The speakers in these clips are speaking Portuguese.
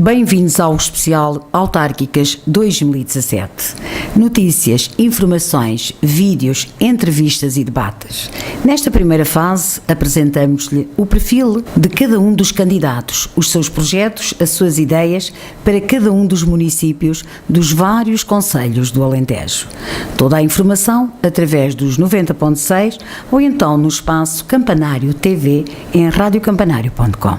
Bem-vindos ao especial Autárquicas 2017. Notícias, informações, vídeos, entrevistas e debates. Nesta primeira fase, apresentamos-lhe o perfil de cada um dos candidatos, os seus projetos, as suas ideias para cada um dos municípios dos vários concelhos do Alentejo. Toda a informação através dos 90.6 ou então no espaço Campanário TV em radiocampanário.com.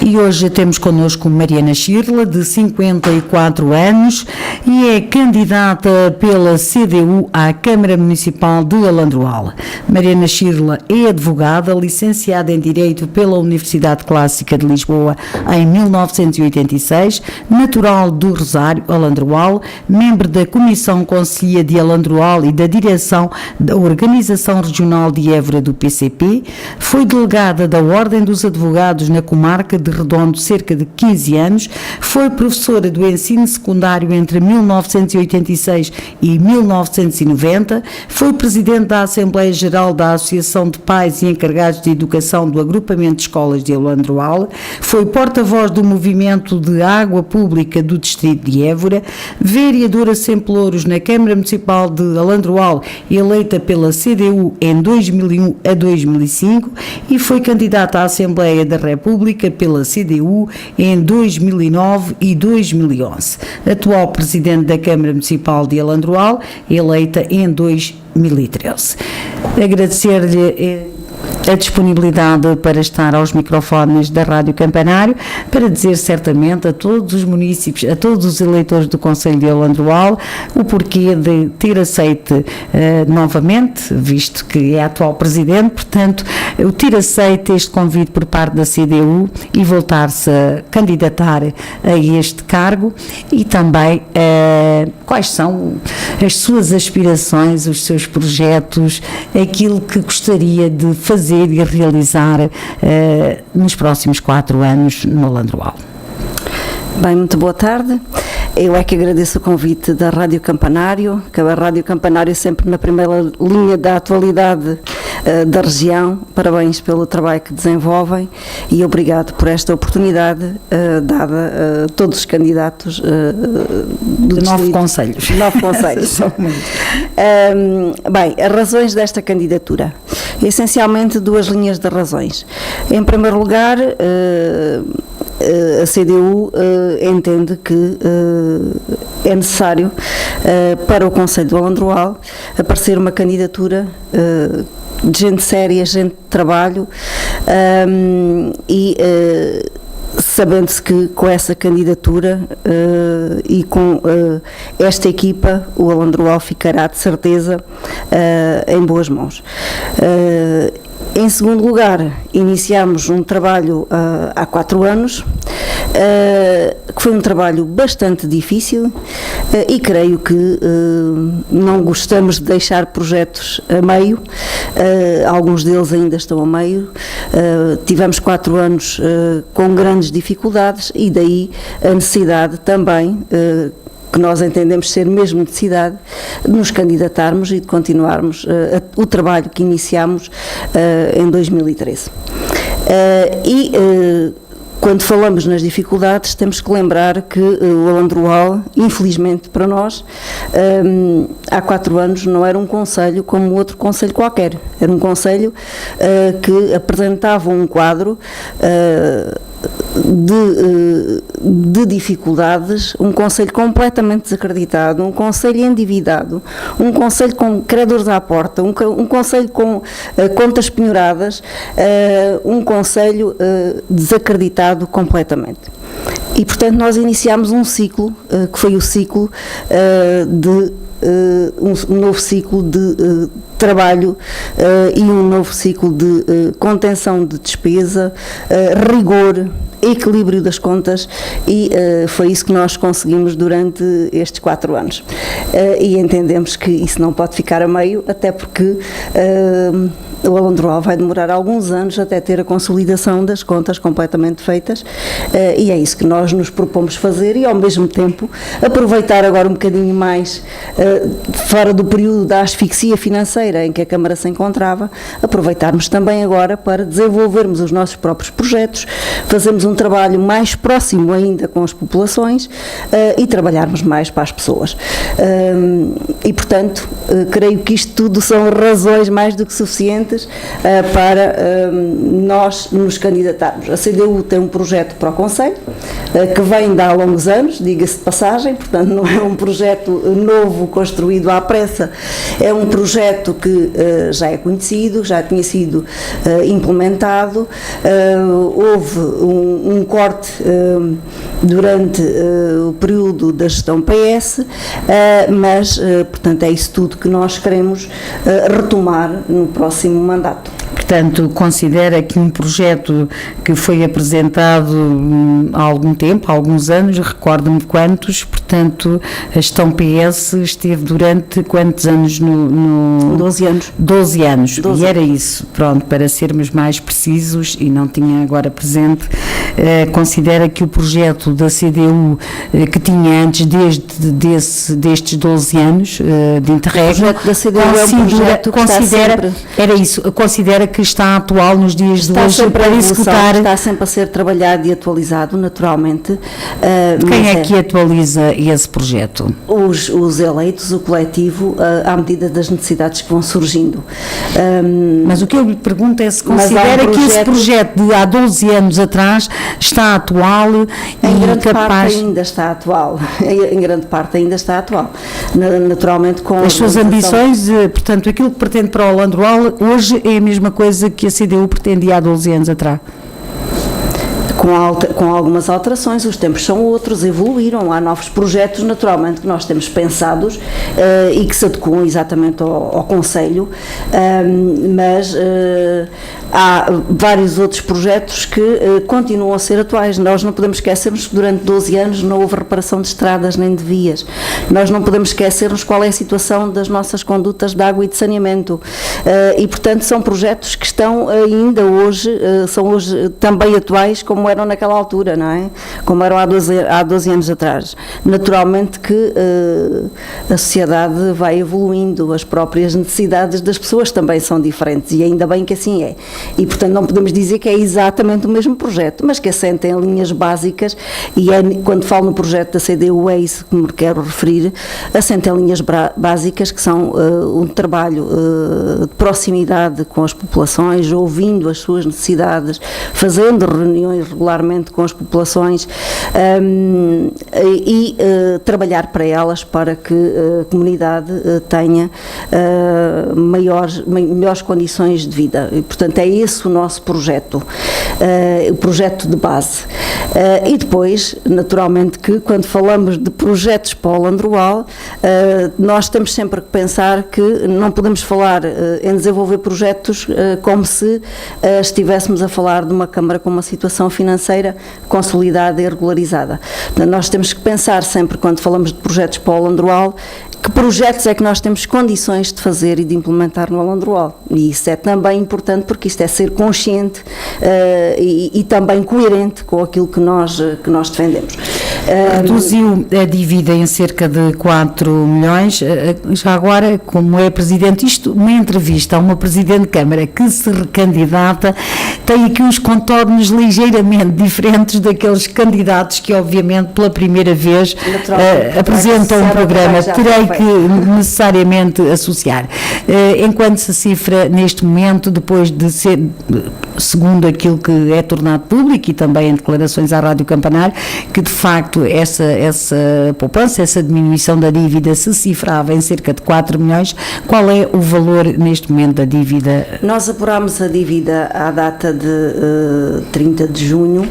E hoje temos connosco Mariana Schirla, de 54 anos, e é candidata pela CDU à Câmara Municipal de Alandroal. Mariana Schirla é advogada, licenciada em Direito pela Universidade Clássica de Lisboa em 1986, natural do Rosário, Alandroal, membro da Comissão Conselhia de Alandroal e da Direção da Organização Regional de Évora do PCP, foi delegada da Ordem dos Advogados na comarca de Redondo cerca de 15 anos, foi professora do ensino secundário entre 1986 e 1990, foi presidente da Assembleia Geral da Associação de Pais e Encarregados de Educação do Agrupamento de Escolas de Alandroal, foi porta-voz do Movimento de Água Pública do Distrito de Évora, vereadora sem pelouros na Câmara Municipal de Alandroal, eleita pela CDU em 2001 a 2005 e foi candidata à Assembleia da República pela CDU em 2009 e 2011. Atual presidente da Câmara Municipal de Alandroal, eleita em 2013. Agradecer-lhe a disponibilidade para estar aos microfones da Rádio Campanário, para dizer certamente a todos os municípios, a todos os eleitores do Concelho de Alandroal, o porquê de ter aceito novamente, visto que é atual presidente, portanto, o ter aceito este convite por parte da CDU e voltar-se a candidatar a este cargo e também quais são as suas aspirações, os seus projetos, aquilo que gostaria de fazer e realizar nos próximos 4 anos no Alandroal. Bem, muito boa tarde. Eu é que agradeço o convite da Rádio Campanário, que a Rádio Campanário é sempre na primeira linha da atualidade da região. Parabéns pelo trabalho que desenvolvem e obrigado por esta oportunidade dada a todos os candidatos do de 9 concelhos. 9 concelhos. Bem, as razões desta candidatura. Essencialmente 2 linhas de razões. Em primeiro lugar, a CDU entende que é necessário para o Concelho do Alandroal aparecer uma candidatura de gente séria, gente de trabalho e sabendo-se que com essa candidatura e com esta equipa o Alandroal ficará de certeza em boas mãos. Em segundo lugar, iniciámos um trabalho há 4 anos, que foi um trabalho bastante difícil e creio que não gostamos de deixar projetos a meio, alguns deles ainda estão a meio, tivemos 4 anos com grandes dificuldades e daí a necessidade também, que nós entendemos ser mesmo necessidade, de nos candidatarmos e de continuarmos o trabalho que iniciámos em 2013. Quando falamos nas dificuldades, temos que lembrar que o Alandroal, infelizmente para nós, há 4 anos não era um concelho como outro concelho qualquer. Era um concelho que apresentava um quadro de dificuldades, um concelho completamente desacreditado, um concelho endividado, um concelho com credores à porta, um concelho com contas penhoradas, um concelho desacreditado completamente. E, portanto, nós iniciámos um ciclo, que foi o ciclo um novo ciclo de trabalho e um novo ciclo de contenção de despesa, rigor, equilíbrio das contas e foi isso que nós conseguimos durante estes 4 anos. E entendemos que isso não pode ficar a meio, até porque o Alandroal vai demorar alguns anos até ter a consolidação das contas completamente feitas e é isso que nós nos propomos fazer e ao mesmo tempo aproveitar agora um bocadinho mais fora do período da asfixia financeira em que a Câmara se encontrava, aproveitarmos também agora para desenvolvermos os nossos próprios projetos, fazermos um um trabalho mais próximo ainda com as populações e trabalharmos mais para as pessoas. E, portanto, creio que isto tudo são razões mais do que suficientes para nós nos candidatarmos. A CDU tem um projeto para o Conselho, que vem de há longos anos, diga-se de passagem, portanto não é um projeto novo construído à pressa, é um projeto que já é conhecido, já tinha sido implementado, houve um corte durante o período da gestão PS, mas, portanto, é isso tudo que nós queremos retomar no próximo mandato. Portanto, considera que um projeto que foi apresentado há algum tempo, há alguns anos, recordo-me quantos, portanto, a gestão PS esteve durante quantos anos no 12 anos. 12 anos. E era isso, pronto, para sermos mais precisos, e não tinha agora presente, considera que o projeto da CDU que tinha antes destes 12 anos de interregno, o projeto da CDU é um projeto que considera, era isso, considera que está atual nos dias de hoje para executar. Está sempre a ser trabalhado e atualizado, naturalmente. Quem é que atualiza esse projeto? Os eleitos, o coletivo, à medida das necessidades que vão surgindo. Mas o que eu lhe pergunto é se considera que esse projeto de há 12 anos atrás está atual e capaz... ainda está atual. Em grande parte ainda está atual. Naturalmente com... As suas ambições, portanto, aquilo que pretende para o Landroal hoje é a mesma coisa que a CDU pretendia há 12 anos atrás. Com algumas alterações, os tempos são outros, evoluíram, há novos projetos, naturalmente, que nós temos pensados e que se adequam exatamente ao Conselho, mas há vários outros projetos que continuam a ser atuais. Nós não podemos esquecermos que durante 12 anos não houve reparação de estradas nem de vias. Nós não podemos esquecermos qual é a situação das nossas condutas de água e de saneamento. E, portanto, são projetos que estão ainda hoje, são hoje também atuais, como eram naquela altura, não é? Como eram há 12 anos atrás. Naturalmente que a sociedade vai evoluindo, as próprias necessidades das pessoas também são diferentes e ainda bem que assim é. E, portanto, não podemos dizer que é exatamente o mesmo projeto, mas que assenta em linhas básicas e quando falo no projeto da CDU é isso que me quero referir, assenta em linhas básicas que são um trabalho de proximidade com as populações, ouvindo as suas necessidades, fazendo reuniões regularmente com as populações e trabalhar para elas para que a comunidade tenha melhores condições de vida. E, portanto, é esse o nosso projeto, o projeto de base. E depois, naturalmente, que quando falamos de projetos para o Landroal, nós temos sempre que pensar que não podemos falar em desenvolver projetos como se estivéssemos a falar de uma Câmara com uma situação financeira consolidada e regularizada. Portanto, nós temos que pensar sempre, quando falamos de projetos para o Landroal, que projetos é que nós temos condições de fazer e de implementar no Landroal. E isso é também importante porque isto é ser consciente e também coerente com aquilo que nós defendemos. Reduziu a dívida em cerca de 4 milhões. Já agora, como é Presidente, uma entrevista a uma Presidente de Câmara que se recandidata tem aqui uns contornos ligeiramente diferentes daqueles candidatos que, obviamente, pela primeira vez apresentam um programa. Terei que necessariamente associar. Enquanto se cifra neste momento, depois de ser, segundo aquilo que é tornado público e também em declarações à Rádio Campanar, que de facto essa poupança, essa diminuição da dívida se cifrava em cerca de 4 milhões, qual é o valor neste momento da dívida? Nós apurámos a dívida à data de 30 de junho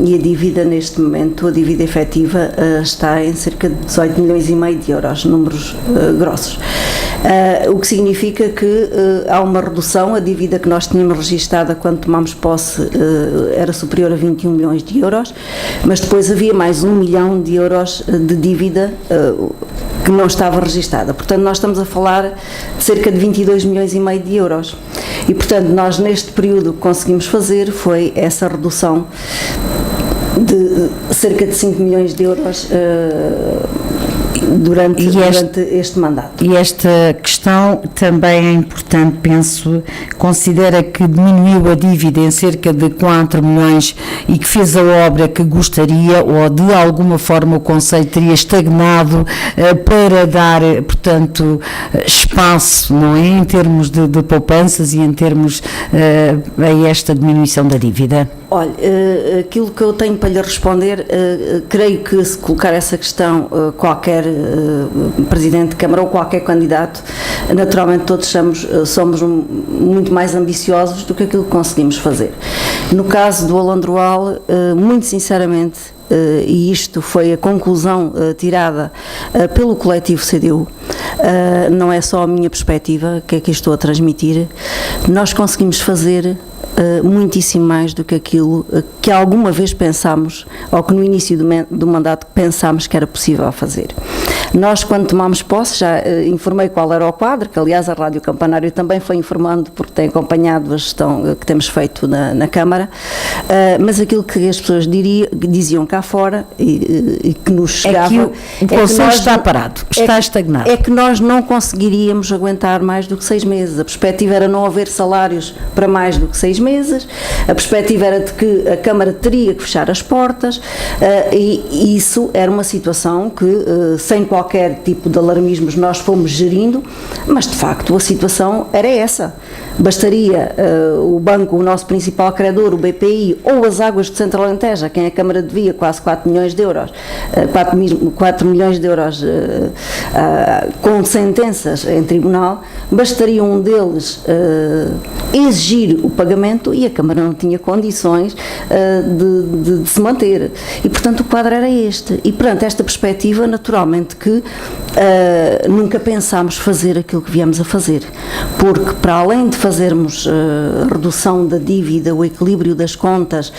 e a dívida neste momento, a dívida efetiva está em cerca de 18 milhões e meio de euros, números grossos. O que significa que há uma redução, a dívida que nós tínhamos registada quando tomámos posse era superior a 21 milhões de euros, mas depois havia mais 1 milhão de euros de dívida que não estava registada. Portanto, nós estamos a falar de cerca de 22 milhões e meio de euros. E, portanto, nós neste período o que conseguimos fazer foi essa redução de cerca de 5 milhões de euros durante este mandato. E esta questão também é importante, penso, considera que diminuiu a dívida em cerca de 4 milhões e que fez a obra que gostaria, ou de alguma forma o Conselho teria estagnado para dar, portanto, espaço, não é, em termos de poupanças e em termos a esta diminuição da dívida? Olha, aquilo que eu tenho para lhe responder, creio que se colocar essa questão qualquer Presidente de Câmara ou qualquer candidato, naturalmente todos somos muito mais ambiciosos do que aquilo que conseguimos fazer. No caso do Alandroal, muito sinceramente, e isto foi a conclusão tirada pelo coletivo CDU, não é só a minha perspectiva que aqui estou a transmitir, nós conseguimos fazer muitíssimo mais do que aquilo que alguma vez pensámos, ou que no início do mandato pensámos que era possível fazer. Nós, quando tomámos posse, já informei qual era o quadro, que aliás a Rádio Campanário também foi informando, porque tem acompanhado a gestão que temos feito na Câmara, mas aquilo que as pessoas diziam cá fora e que nos chegava... É que o Conselho está parado, está estagnado. É que nós não conseguiríamos aguentar mais do que 6 meses. A perspectiva era não haver salários para mais do que 6 meses, a perspectiva era de que a Câmara teria que fechar as portas, e isso era uma situação que, sem qualquer tipo de alarmismos, nós fomos gerindo, mas de facto a situação era essa. Bastaria o banco, o nosso principal credor, o BPI, ou as Águas de Centro Alentejo, a quem a Câmara devia quase 4 milhões de euros, 4 milhões de euros com sentenças em tribunal, bastaria um deles exigir o pagamento e a Câmara não tinha condições de se manter. E, portanto, o quadro era este. E, perante esta perspectiva, naturalmente que nunca pensámos fazer aquilo que viemos a fazer. Porque, para além de fazermos redução da dívida, o equilíbrio das contas,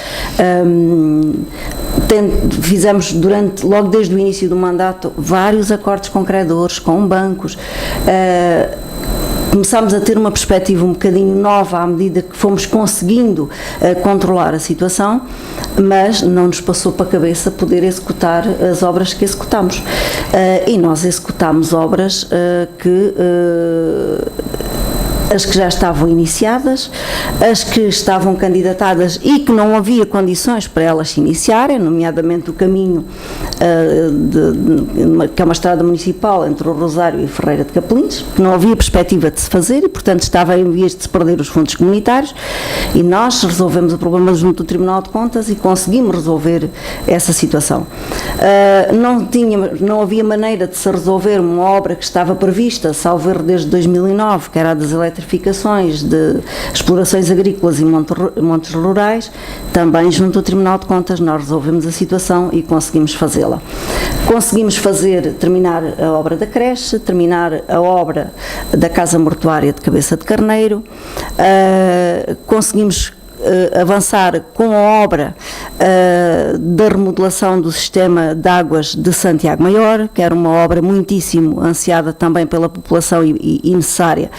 fizemos logo desde o início do mandato, vários acordos com credores, com bancos, começámos a ter uma perspectiva um bocadinho nova à medida que fomos conseguindo controlar a situação, mas não nos passou para a cabeça poder executar as obras que executámos. E nós executámos obras as que já estavam iniciadas, as que estavam candidatadas e que não havia condições para elas se iniciarem, nomeadamente o caminho, que é uma estrada municipal entre o Rosário e Ferreira de Capelinhos, que não havia perspectiva de se fazer e, portanto, estava em vias de se perder os fundos comunitários, e nós resolvemos o problema junto do Tribunal de Contas e conseguimos resolver essa situação. Não havia maneira de se resolver uma obra que estava prevista, salvo erro, desde 2009, que era a das eletrificações de explorações agrícolas e montes rurais. Também junto ao Tribunal de Contas nós resolvemos a situação e conseguimos fazê-la. Conseguimos terminar a obra da creche, terminar a obra da Casa Mortuária de Cabeça de Carneiro, conseguimos avançar com a obra da remodelação do sistema de águas de Santiago Maior, que era uma obra muitíssimo ansiada também pela população e necessária,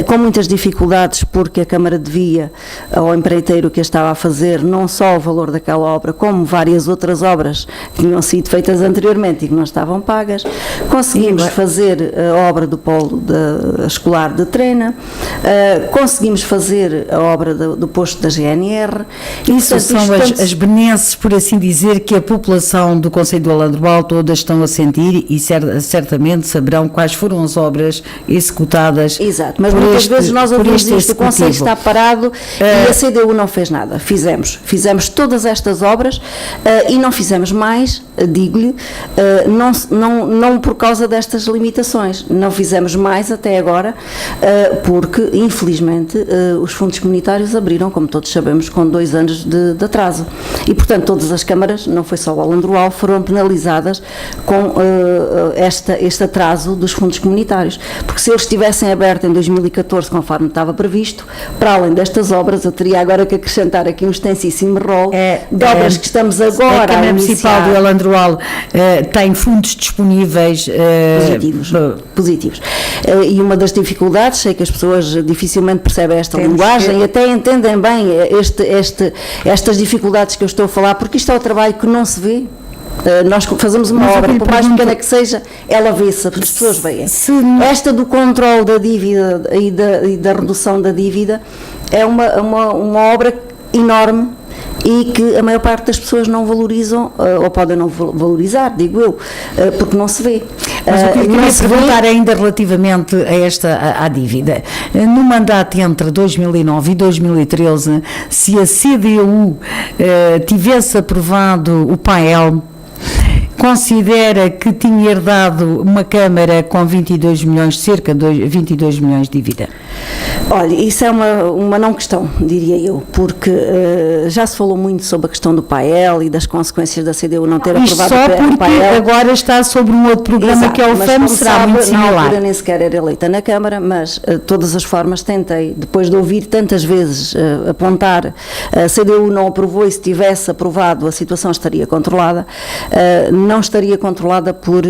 com muitas dificuldades, porque a Câmara devia ao empreiteiro que a estava a fazer não só o valor daquela obra, como várias outras obras que tinham sido feitas anteriormente e que não estavam pagas. Conseguimos fazer a obra do polo escolar de Trena, conseguimos fazer a obra do posto da GNR. Isso são as benesses, por assim dizer, que a população do Concelho do Alandroal todas estão a sentir e certamente saberão quais foram as obras executadas. Exato, mas muitas vezes nós ouvimos isto, o Concelho está parado e a CDU não fez nada. Fizemos todas estas obras e não fizemos mais, digo-lhe, não por causa destas limitações, não fizemos mais até agora, porque infelizmente os fundos comunitários abriram, como todos sabemos, com 2 anos de atraso. E, portanto, todas as câmaras, não foi só o Alandroal, foram penalizadas com este atraso dos fundos comunitários. Porque se eles tivessem aberto em 2014, conforme estava previsto, para além destas obras, eu teria agora que acrescentar aqui um extensíssimo rol de obras que estamos agora a Câmara Municipal do Alandroal tem fundos disponíveis positivos. E uma das dificuldades, sei que as pessoas dificilmente percebem esta linguagem e até entendem bem estas dificuldades que eu estou a falar, porque isto é o trabalho que não se vê. Nós fazemos uma Mas obra, eu por mais pergunto- pequena que seja, ela vê-se, as pessoas veem. Se- Esta do controle da dívida e da redução da dívida é uma obra enorme e que a maior parte das pessoas não valorizam, ou podem não valorizar, digo eu, porque não se vê. Mas o que eu Não queria se vê- perguntar ainda relativamente a à dívida. No mandato entre 2009 e 2013, se a CDU tivesse aprovado o PAEL, considera que tinha herdado uma Câmara com 22 milhões, cerca de 22 milhões de dívida? Olha, isso é uma não questão, diria eu, porque já se falou muito sobre a questão do PAEL e das consequências da CDU não ter Isto aprovado só o porque PAEL. agora está sobre um outro programa Exato, que é o mas FAM, como será sabe, muito na similar. altura nem sequer era eleita na Câmara, mas de todas as formas tentei, depois de ouvir tantas vezes apontar, a CDU não aprovou e se tivesse aprovado a situação estaria controlada, não estaria controlada por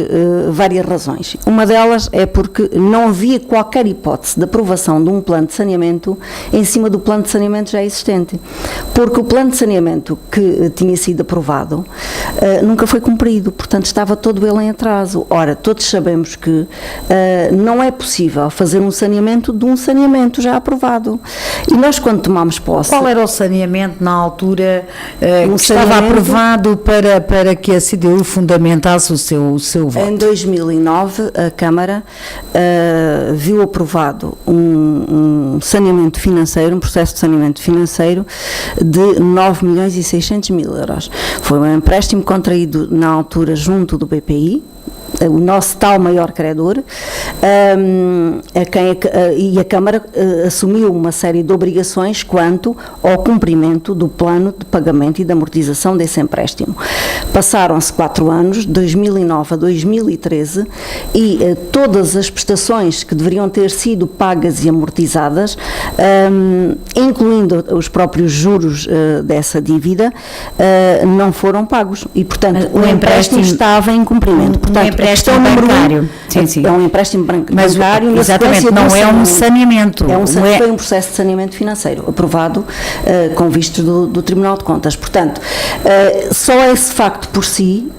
várias razões. Uma delas é porque não havia qualquer hipótese de aprovação de um plano de saneamento em cima do plano de saneamento já existente, porque o plano de saneamento que tinha sido aprovado nunca foi cumprido, portanto estava todo ele em atraso. Ora, todos sabemos que não é possível fazer um saneamento de um saneamento já aprovado. E nós, quando tomamos posse... Qual era o saneamento na altura Um que estava saneamento- aprovado para que a CDU fundamentasse o seu voto? Em 2009, a Câmara viu aprovado um saneamento financeiro, um processo de saneamento financeiro de 9 milhões e 600 mil euros. Foi um empréstimo contraído na altura junto do BPI, o nosso tal maior credor, e a Câmara assumiu uma série de obrigações quanto ao cumprimento do plano de pagamento e de amortização desse empréstimo. Passaram-se 4 anos, de 2009 a 2013, e todas as prestações que deveriam ter sido pagas e amortizadas, incluindo os próprios juros dessa dívida, não foram pagos e, portanto, Mas o empréstimo estava em cumprimento. Portanto, a questão número bancário. um, Sim. é um empréstimo bancário. Mas, exatamente, na não sequência é de um saneamento. Não é- Foi um processo de saneamento financeiro aprovado com vistos do Tribunal de Contas. Portanto, só esse facto por si,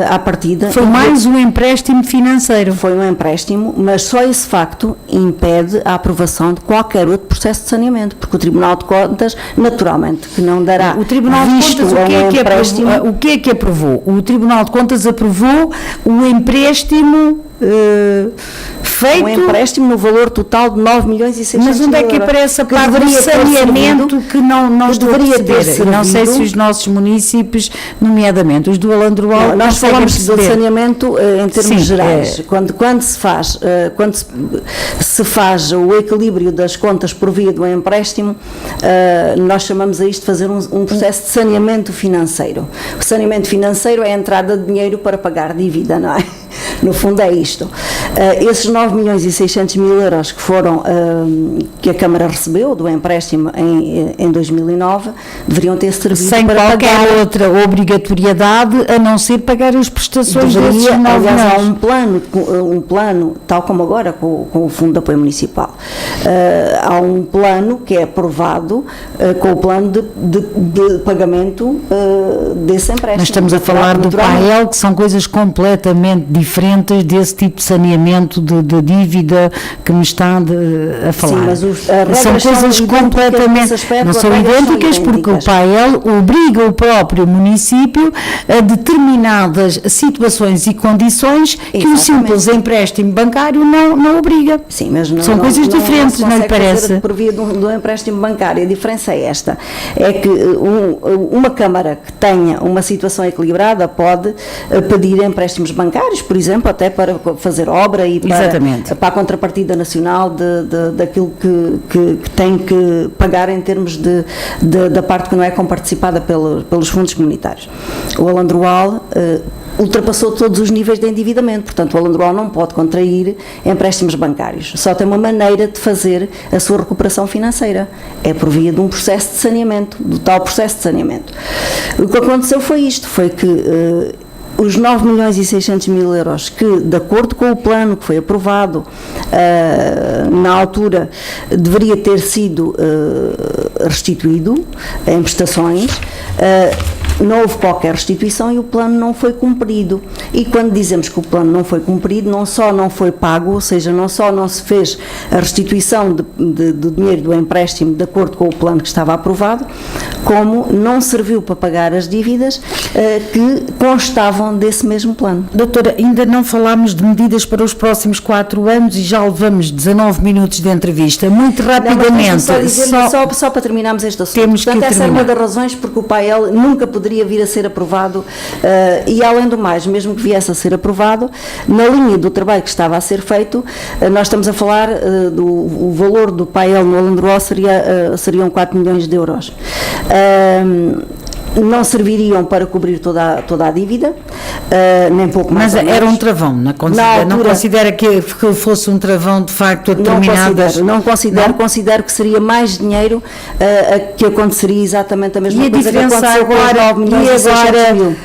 à partida... Foi mais um empréstimo financeiro. Foi um empréstimo, mas só esse facto impede a aprovação de qualquer outro processo de saneamento, porque o Tribunal de Contas, naturalmente, que não dará O Tribunal de visto Contas, a um empréstimo... o que é que aprovou? O Tribunal de Contas aprovou o empréstimo feito... Um empréstimo no valor total de 9 milhões e 600 Mas onde é mil que euros, aparece a que parte do deveria ter saneamento servido- que não que estou a deveria ter perceber? Não sei se servido- os nossos municípios, nomeadamente os do Alandroal, Não, nós conseguem falamos de perceber. saneamento em termos Sim, gerais. Quando se faz o equilíbrio das contas por via do empréstimo, nós chamamos a isto de fazer um processo de saneamento financeiro. O saneamento financeiro é a entrada de dinheiro para pagar dívida, não é? No fundo é isto. Esses 9 milhões e 600 mil euros que foram, que a Câmara recebeu do empréstimo em 2009, deveriam ter servido Sem para qualquer pagar... outra obrigatoriedade, a não ser pagar as prestações desses Deveria, 9 aliás, há milhões. um plano, tal como agora com o Fundo de Apoio Municipal, há um plano que é aprovado com o plano de pagamento desse empréstimo. Nós estamos a falar do Naturalmente. PAEL, que são coisas completamente diferentes desse tipo de saneamento de dívida que me está a falar. Sim, mas as regras são são coisas idênticas completamente... nesse aspecto, não as são regras são idênticas porque o idênticas. PAEL obriga o próprio município a determinadas situações e condições que um Exatamente. simples empréstimo bancário não obriga. Sim, mas São coisas diferentes, se não lhe consegue fazer parece? por via do empréstimo bancário. A diferença é esta, é que uma Câmara que tenha uma situação equilibrada pode pedir empréstimos bancários, por exemplo, até para fazer obra e Exatamente. para a contrapartida nacional daquilo que tem que pagar em termos da parte que não é comparticipada pelos fundos comunitários. O Alandroal ultrapassou todos os níveis de endividamento, portanto o Alandroal não pode contrair empréstimos bancários, só tem uma maneira de fazer a sua recuperação financeira, é por via de um processo de saneamento, do tal processo de saneamento. O que aconteceu foi isto, foi que os 9 milhões e 600 mil euros que, de acordo com o plano que foi aprovado na altura, deveria ter sido restituído em prestações, não houve qualquer restituição e o plano não foi cumprido. E quando dizemos que o plano não foi cumprido, não só não foi pago, ou seja, não só não se fez a restituição do dinheiro do empréstimo de acordo com o plano que estava aprovado, como não serviu para pagar as dívidas que constavam desse mesmo plano. Doutora, ainda não falámos de medidas para os próximos 4 anos e já levamos 19 minutos de entrevista. Muito rapidamente. Só para terminarmos este assunto. Temos Portanto, que essa terminar. é uma das razões porque o PAEL nunca poderia vir a ser aprovado e, além do mais, mesmo que viesse a ser aprovado, na linha do trabalho que estava a ser feito, nós estamos a falar o valor do PAEL no Alandroal seriam 4 milhões de euros. Não serviriam para cobrir toda a dívida, nem pouco mais. Mas era um travão, não considera que fosse um travão de facto a determinadas... Não considero que seria mais dinheiro que aconteceria exatamente a mesma coisa que aconteceu com os 9 milhões e 600 mil.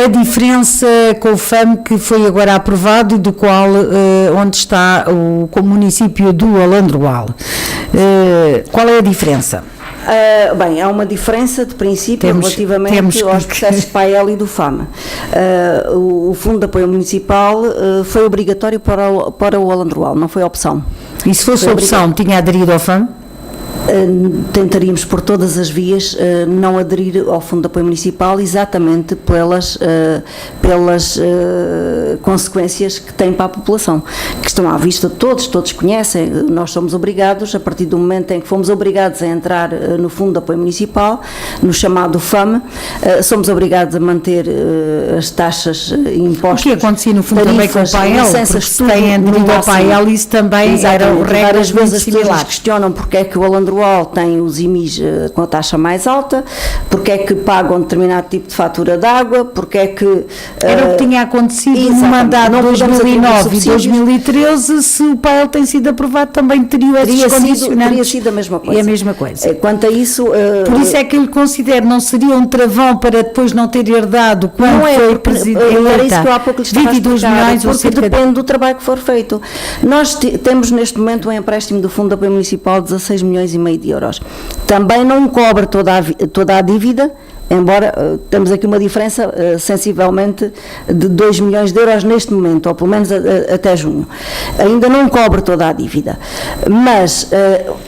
A diferença com o FAM que foi agora aprovado e do qual, onde está o município do Alandroal, qual é a diferença? Bem, há uma diferença de princípio relativamente aos processos PAEL e do FAM. O Fundo de Apoio Municipal foi obrigatório para o Alandroal, não foi opção. E se fosse opção, tinha aderido ao FAM? Tentaríamos por todas as vias não aderir ao Fundo de Apoio Municipal exatamente pelas consequências que tem para a população, que estão à vista de todos conhecem. Nós somos obrigados, a partir do momento em que fomos obrigados a entrar no Fundo de Apoio Municipal, no chamado FAM, somos obrigados a manter as taxas e impostos. O que acontecia no fundo também com o PAEL, porque se tem aderido ao PAEL, isso também era o regra. Várias vezes as pessoas questionam porque é que o Alandroal tem os IMIs com a taxa mais alta, porque é que pagam determinado tipo de fatura de água, porque é que... Era o que tinha acontecido no mandato de 2009 e 2013, se o PAEL tem sido aprovado também teria sido a mesma coisa. E a mesma coisa. Quanto a isso... Por isso é que eu lhe considero, não seria um travão para depois não ter herdado quando foi presidente. Era isso que eu há pouco lhe estava a explicar, porque depende do trabalho que for feito. Nós temos neste momento um empréstimo do Fundo de Apoio Municipal de 16 milhões e meio de euros. Também não cobre toda a dívida, embora temos aqui uma diferença sensivelmente de 2 milhões de euros neste momento, ou pelo menos até junho. Ainda não cobre toda a dívida. Mas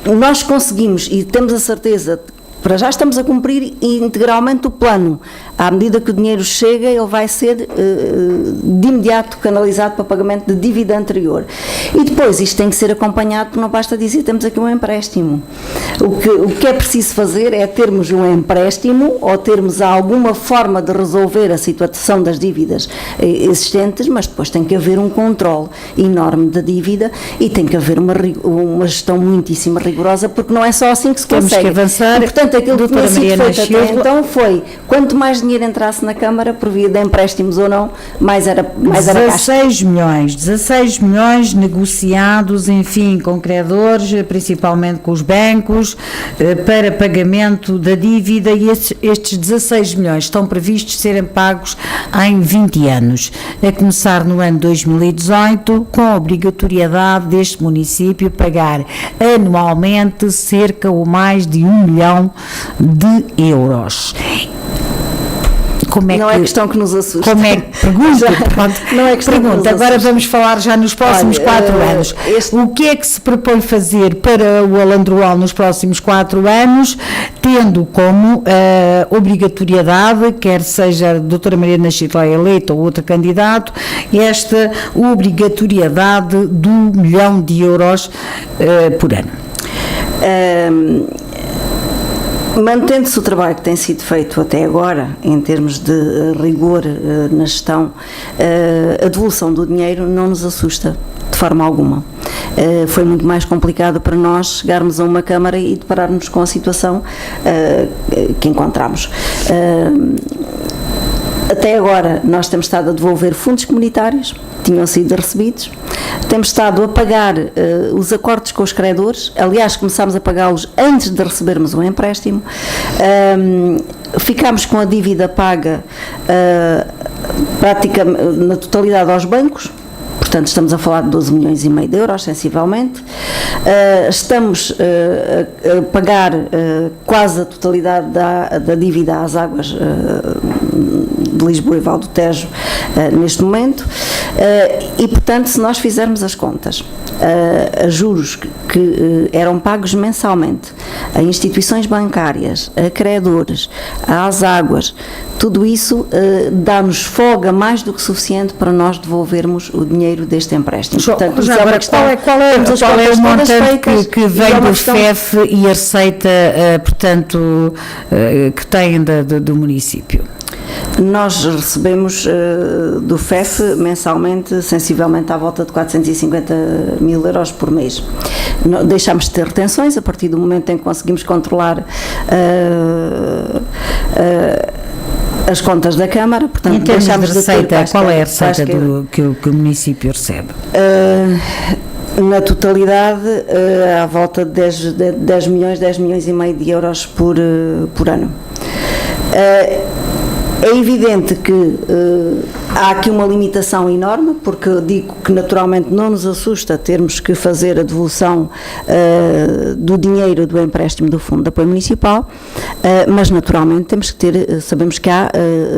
nós conseguimos, e temos a certeza, para já estamos a cumprir integralmente o plano. À medida que o dinheiro chega, ele vai ser de imediato canalizado para pagamento de dívida anterior. E depois isto tem que ser acompanhado, porque não basta dizer temos aqui um empréstimo. O que é preciso fazer é termos um empréstimo ou termos alguma forma de resolver a situação das dívidas existentes, mas depois tem que haver um controle enorme da dívida e tem que haver uma gestão muitíssimo rigorosa, porque não é só assim que se consegue. Temos que avançar. E, portanto, aquilo que tinha sido feito até então foi, quanto mais dinheiro entrasse na Câmara, por via de empréstimos ou não, mais era 16 milhões negociados, enfim, com credores, principalmente com os bancos, para pagamento da dívida, e estes 16 milhões estão previstos serem pagos em 20 anos, a começar no ano 2018, com a obrigatoriedade deste município pagar anualmente cerca ou mais de 1 milhão de euros. Não é questão que nos assusta. Como é que pergunta? Não é questão pergunta. Que nos Agora vamos falar já nos próximos 4 anos. O que é que se propõe fazer para o Alandroal nos próximos 4 anos, tendo como obrigatoriedade, quer seja a doutora Mariana Chiclé eleita ou outro candidato, esta obrigatoriedade do 1 milhão de euros por ano? Mantendo-se o trabalho que tem sido feito até agora, em termos de rigor na gestão, a devolução do dinheiro não nos assusta de forma alguma. Foi muito mais complicado para nós chegarmos a uma Câmara e depararmos com a situação que encontramos. Até agora nós temos estado a devolver fundos comunitários, tinham sido recebidos, temos estado a pagar os acordos com os credores, aliás começámos a pagá-los antes de recebermos um empréstimo, ficámos com a dívida paga praticamente na totalidade aos bancos. Portanto, estamos a falar de 12 milhões e meio de euros, sensivelmente. Estamos a pagar quase a totalidade da dívida às águas de Lisboa e Val do Tejo neste momento, e portanto, se nós fizermos as contas a juros que eram pagos mensalmente a instituições bancárias, a credores, às águas, tudo isso dá-nos folga mais do que suficiente para nós devolvermos o dinheiro deste empréstimo. Portanto, já agora, qual é o montante que vem do FEF e a receita, portanto, que têm do município? Nós recebemos do FEF mensalmente, sensivelmente à volta de 450 mil euros por mês. Deixamos de ter retenções a partir do momento em que conseguimos controlar as contas da Câmara, portanto, em termos de receita, qual é a receita que o município recebe? Na totalidade, à volta de 10 milhões e meio de euros por ano. É evidente que há aqui uma limitação enorme, porque eu digo que naturalmente não nos assusta termos que fazer a devolução do dinheiro do empréstimo do Fundo de Apoio Municipal, mas naturalmente temos que sabemos que há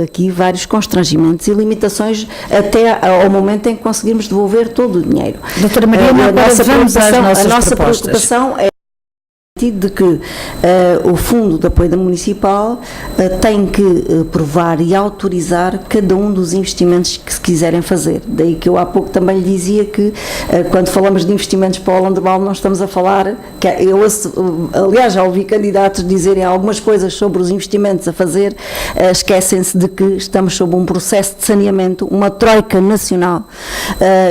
aqui vários constrangimentos e limitações até ao momento em que conseguirmos devolver todo o dinheiro. Doutora Maria, a nossa preocupação é de que o Fundo de Apoio Municipal tem que provar e autorizar cada um dos investimentos que se quiserem fazer. Daí que eu há pouco também lhe dizia que quando falamos de investimentos para o Landebal não estamos a falar, aliás já ouvi candidatos dizerem algumas coisas sobre os investimentos a fazer, esquecem-se de que estamos sob um processo de saneamento, uma troika nacional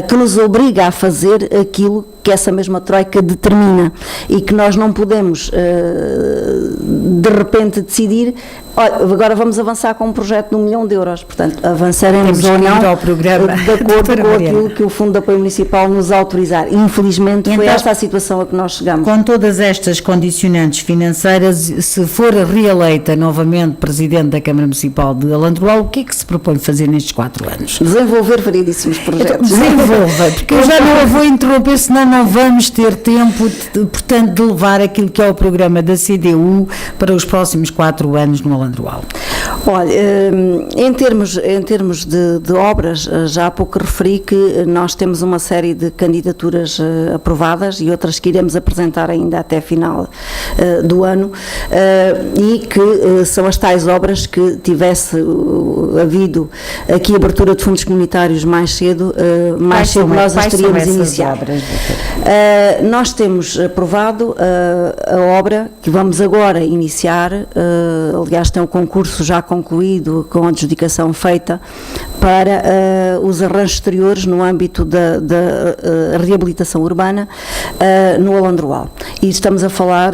que nos obriga a fazer aquilo que essa mesma troika determina e que nós não podemos de repente decidir, agora vamos avançar com um projeto de 1 milhão de euros, portanto avançaremos ou não de acordo com aquilo que o Fundo de Apoio Municipal nos autorizar. Infelizmente foi esta a situação a que nós chegamos. Com todas estas condicionantes financeiras, se for reeleita novamente Presidente da Câmara Municipal de Alandroal, o que é que se propõe fazer nestes 4 anos? Desenvolver variedíssimos projetos. Desenvolva, porque eu já não a vou interromper, senão não vamos ter tempo, portanto, de levar aquilo que é o programa da CDU para os próximos 4 anos no Alandroal. Olha, em termos de obras, já há pouco referi que nós temos uma série de candidaturas aprovadas e outras que iremos apresentar ainda até final do ano, e que são as tais obras que tivesse havido aqui abertura de fundos comunitários mais cedo nós as teríamos iniciado. Nós temos aprovado a obra que vamos agora iniciar, aliás tem um concurso já concluído com a adjudicação feita para os arranjos exteriores no âmbito da reabilitação urbana no Alandroal. E estamos a falar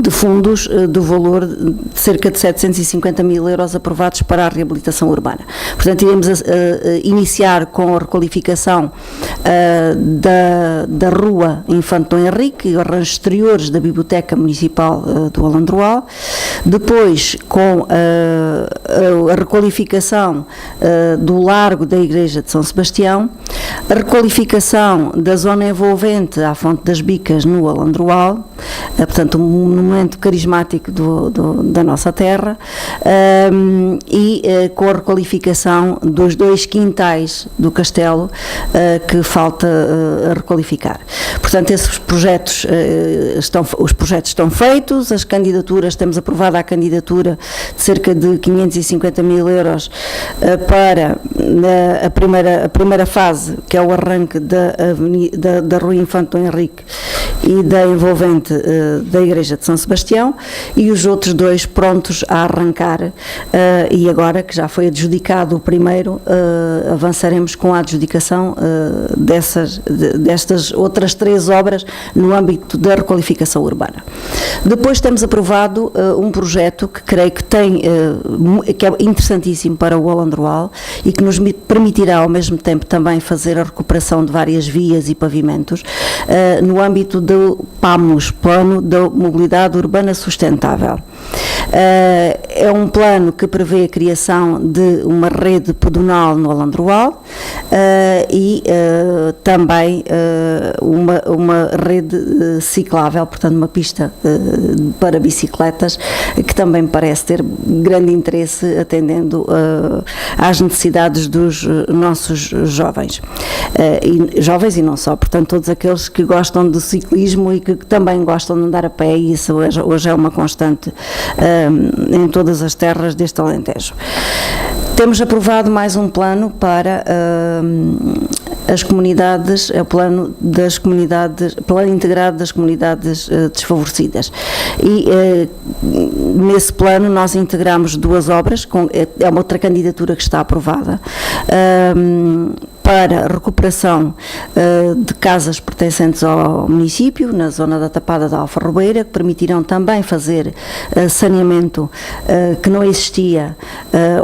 de fundos do valor de cerca de 750 mil euros aprovados para a reabilitação urbana. Portanto, iremos iniciar com a requalificação da Rua Infante Dom Henrique e os arranjos exteriores da Biblioteca Municipal do Alandroal, depois com a requalificação do Largo da Igreja de São Sebastião, a requalificação da zona envolvente à Fonte das Bicas no Alandroal, portanto um monumento carismático da nossa terra, e com a requalificação dos 2 quintais do castelo que falta a requalificar. Portanto, esses projetos os projetos estão feitos, as candidaturas, temos aprovada a candidatura de cerca de 550 mil euros para a primeira fase, que é o arranque da Rua Infante Dom Henrique e da envolvente da Igreja de São Sebastião, e os outros 2 prontos a arrancar, e agora que já foi adjudicado o primeiro, avançaremos com a adjudicação destas outras 3 obras no âmbito da requalificação urbana. Depois temos aprovado um projeto que creio que que é interessantíssimo para o Alandroal e que nos permitirá ao mesmo tempo também fazer a recuperação de várias vias e pavimentos no âmbito do PAMUS, Plano da Mobilidade Urbana Sustentável. É um plano que prevê a criação de uma rede pedonal no Alandroal e também uma rede ciclável, portanto uma pista para bicicletas, que também parece ter grande interesse atendendo às necessidades dos nossos jovens. Jovens e não só, portanto todos aqueles que gostam de ciclismo e que também gostam de andar a pé, e isso hoje é uma constante em todas as terras deste Alentejo. Temos aprovado mais um plano para as comunidades, é o plano integrado das comunidades desfavorecidas. E nesse plano nós integramos duas obras, é uma outra candidatura que está aprovada, para recuperação de casas pertencentes ao município, na zona da Tapada da Alfarrobeira, que permitirão também fazer saneamento que não existia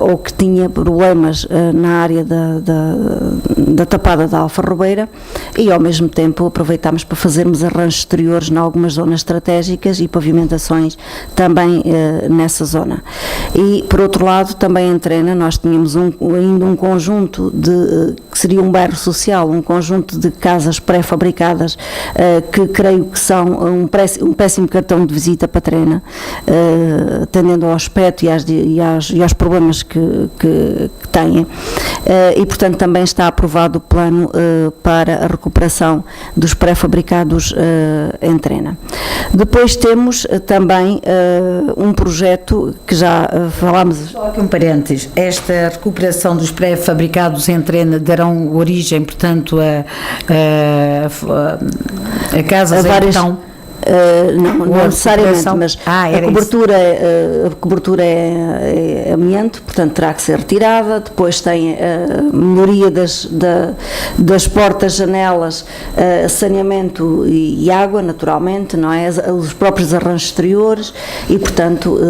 ou que tinha problemas na área da Tapada da Alfarrobeira, e ao mesmo tempo aproveitamos para fazermos arranjos exteriores em algumas zonas estratégicas e pavimentações também nessa zona. E por outro lado, também em Trena nós tínhamos ainda um conjunto que seria um bairro social, um conjunto de casas pré-fabricadas que creio que são um péssimo cartão de visita para Trena, atendendo ao aspecto e aos problemas que têm, e portanto também está aprovado o plano para a recuperação dos pré-fabricados em Trena. Depois temos também um projeto que já falámos. Só aqui um parênteses, esta recuperação dos pré-fabricados em Trena darão origem, portanto, a casas em betão? Não necessariamente, mas a cobertura é amianto, portanto terá que ser retirada. Depois tem a melhoria das portas, janelas, saneamento e água, naturalmente, não é? Os próprios arranjos exteriores, e portanto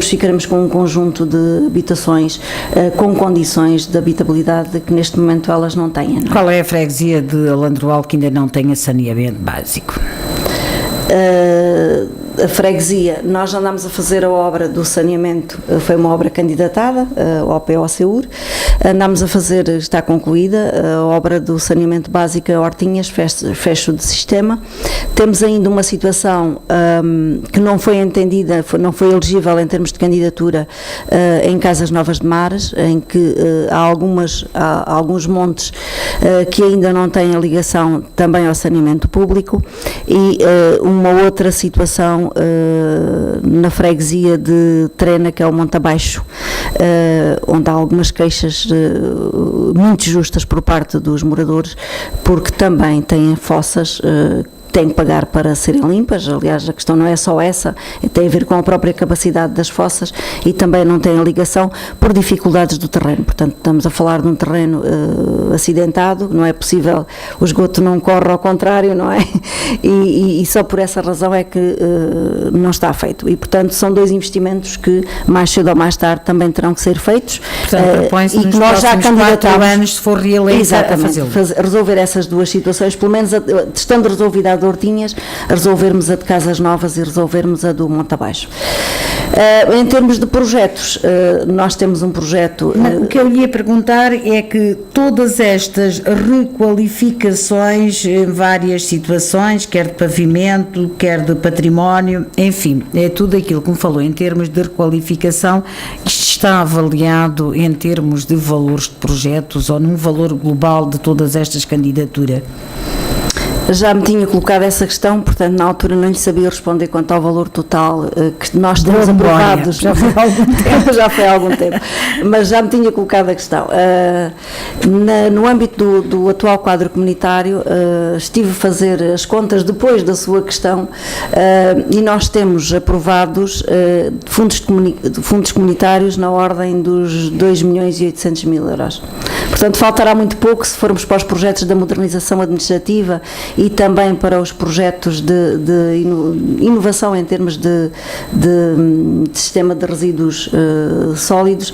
ficaremos com um conjunto de habitações com condições de habitabilidade que neste momento elas não têm. Não é? Qual é a freguesia de Alandroal que ainda não tem saneamento básico? A freguesia, nós andámos a fazer a obra do saneamento, foi uma obra candidatada ao POCUR, andámos a fazer, está concluída, a obra do saneamento básico a Hortinhas, fecho de sistema. Temos ainda uma situação que não foi entendida, não foi elegível em termos de candidatura em Casas Novas de Mares, em que há alguns montes que ainda não têm a ligação também ao saneamento público, e uma outra situação na freguesia de Trena, que é o Monte Abaixo, onde há algumas queixas muito justas por parte dos moradores, porque também têm fossas têm que pagar para serem limpas. Aliás, a questão não é só essa, tem a ver com a própria capacidade das fossas, e também não tem a ligação por dificuldades do terreno. Portanto, estamos a falar de um terreno acidentado, não é possível, o esgoto não corre ao contrário, não é? E só por essa razão é que não está feito. E, portanto, são dois investimentos que mais cedo ou mais tarde também terão que ser feitos. Portanto, propõe-se nos próximos 4 anos, se for reeleita, a fazê-lo. Resolver essas duas situações, pelo menos estando resolvida a de Hortinhas, resolvermos a de Casas Novas e resolvermos a do Monte Abaixo. Em termos de projetos, nós temos um projeto... O que eu lhe ia perguntar é que todas estas requalificações em várias situações, quer de pavimento, quer de património, enfim, é tudo aquilo que me falou em termos de requalificação, isto está avaliado em termos de valores de projetos ou num valor global de todas estas candidaturas? Já me tinha colocado essa questão, portanto na altura não lhe sabia responder quanto ao valor total que nós temos aprovados. Já foi há algum tempo. Já foi há algum tempo, mas já me tinha colocado a questão. No âmbito do atual quadro comunitário, estive a fazer as contas depois da sua questão, e nós temos aprovados fundos comunitários na ordem dos 2.800.000 euros. Portanto, faltará muito pouco se formos para os projetos da modernização administrativa e também para os projetos de inovação em termos de sistema de resíduos sólidos,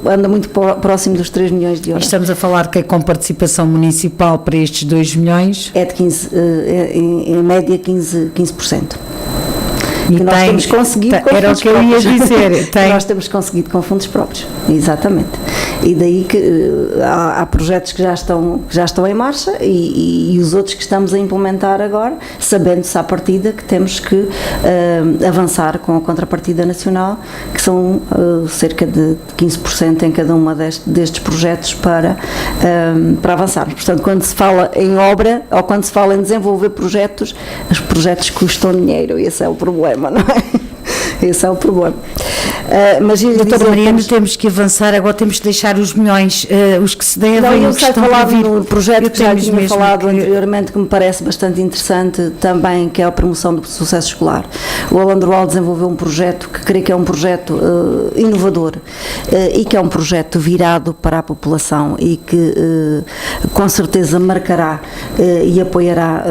anda muito próximo dos 3 milhões de euros. Estamos a falar que com participação municipal para estes 2 milhões? É de 15, em média 15%. E que nós temos conseguido com era o que eu ia dizer. Nós temos conseguido com fundos próprios, exatamente. E daí que há projetos que já estão em marcha e os outros que estamos a implementar agora, sabendo-se à partida que temos que avançar com a contrapartida nacional, que são cerca de 15% em cada uma destes projetos para avançarmos. Portanto, quando se fala em obra ou quando se fala em desenvolver projetos, os projetos custam dinheiro e esse é o problema. Não é? Esse é o problema. Mas doutora Mariana, temos que avançar, agora temos que deixar os milhões, os que se devem. Não, eu sei falar no projeto que já tinha falado anteriormente, que me parece bastante interessante também, que é a promoção do sucesso escolar. O Alandroal desenvolveu um projeto que creio que é um projeto inovador e que é um projeto virado para a população e que com certeza marcará e apoiará.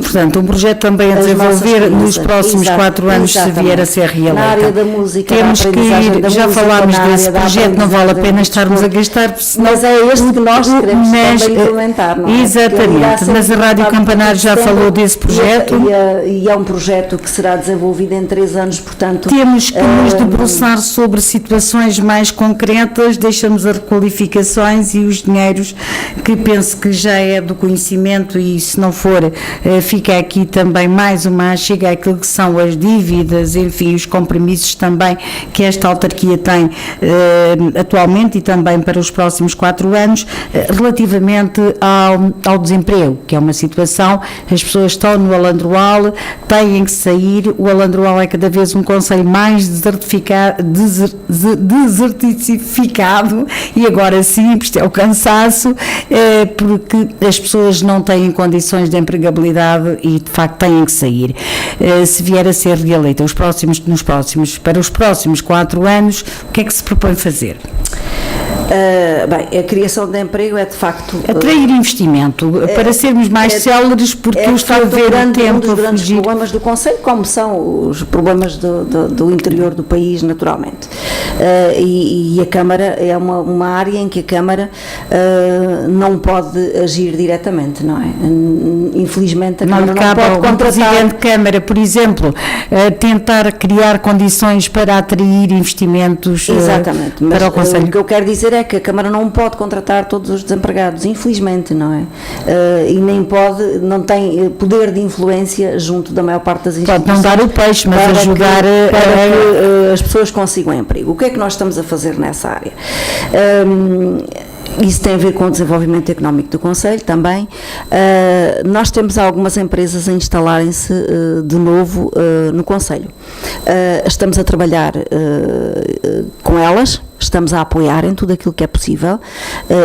Portanto, um projeto também a desenvolver nos próximos 4 anos, se vier a ser reeleita. Na área da música, temos que ir, já falámos desse projeto, não vale a pena estarmos a gastar, senão, mas é este que nós queremos também implementar, não é? Exatamente, mas a Rádio Campanário já falou desse projeto. E é um projeto que será desenvolvido em 3 anos, portanto... Temos que nos debruçar sobre situações mais concretas, deixamos as requalificações e os dinheiros, que penso que já é do conhecimento, e se não for, fica aqui também mais uma chega àquilo que são as dívidas, enfim, os compromissos também que esta autarquia tem atualmente e também para os próximos 4 anos, relativamente ao desemprego, que é uma situação, as pessoas estão no Alandroal, têm que sair, o Alandroal é cada vez um concelho mais desertificado e agora sim, isto é o cansaço, porque as pessoas não têm condições de empregabilidade e de facto têm que sair. Se vier a ser reeleita para os próximos 4 anos, o que é que se propõe fazer? Bem, a criação de emprego é de facto... Atrair investimento, para sermos mais céleres, porque eu estou a ver o tempo um dos grandes problemas do Conselho, como são os problemas do interior do país, naturalmente. E a Câmara é uma área em que a Câmara não pode agir diretamente, não é? Infelizmente a Câmara não pode contratar... Presidente de Câmara, por exemplo, tentar criar condições para atrair investimentos. Exatamente, mas para o Conselho. O que eu quero dizer é que a Câmara não pode contratar todos os desempregados, infelizmente, não é? E nem não tem poder de influência junto da maior parte das instituições. Pode não dar o peixe, mas ajudar para que as pessoas consigam emprego. O que é que nós estamos a fazer nessa área? Isso tem a ver com o desenvolvimento económico do Conselho também. Nós temos algumas empresas a instalarem-se de novo no Conselho. Estamos a trabalhar com elas, estamos a apoiar em tudo aquilo que é possível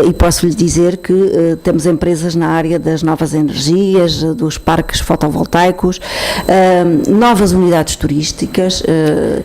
e posso-lhe dizer que temos empresas na área das novas energias, dos parques fotovoltaicos, novas unidades turísticas.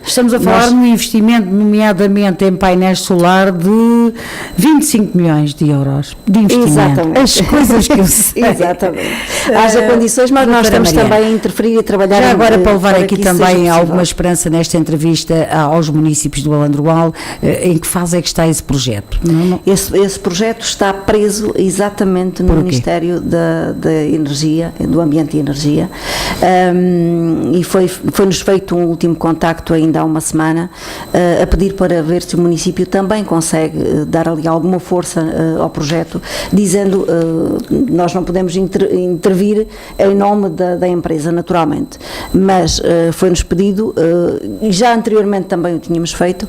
Estamos a falar de um investimento, nomeadamente em painéis solar, de 25 milhões de euros de investimento. Exatamente. As coisas que eu sei. Exatamente. Haja condições, mas nós estamos também a interferir e a trabalhar. Já agora para levar aqui também alguma esperança nesta entrevista aos municípios do Alandroal, em que fase é que está esse projeto? Esse projeto está preso exatamente no Ministério da Energia, do Ambiente e Energia, e foi-nos feito um último contacto ainda há uma semana, a pedir para ver se o município também consegue dar ali alguma força ao projeto, dizendo nós não podemos intervir em nome da empresa, naturalmente, mas foi-nos pedido, e já anteriormente também o tínhamos feito,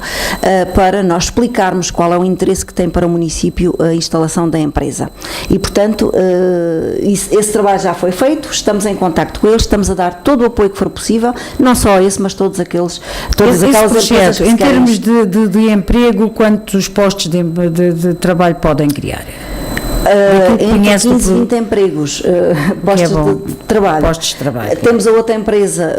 para nós explicarmos qual é o interesse que tem para o município a instalação da empresa. E, portanto, esse trabalho já foi feito, estamos em contacto com eles, estamos a dar todo o apoio que for possível, não só esse, mas todas aquelas empresas que em termos de emprego, quantos postos de trabalho podem criar? Entre 15 e 20 empregos, postos de trabalho. Postos de trabalho. Temos a outra empresa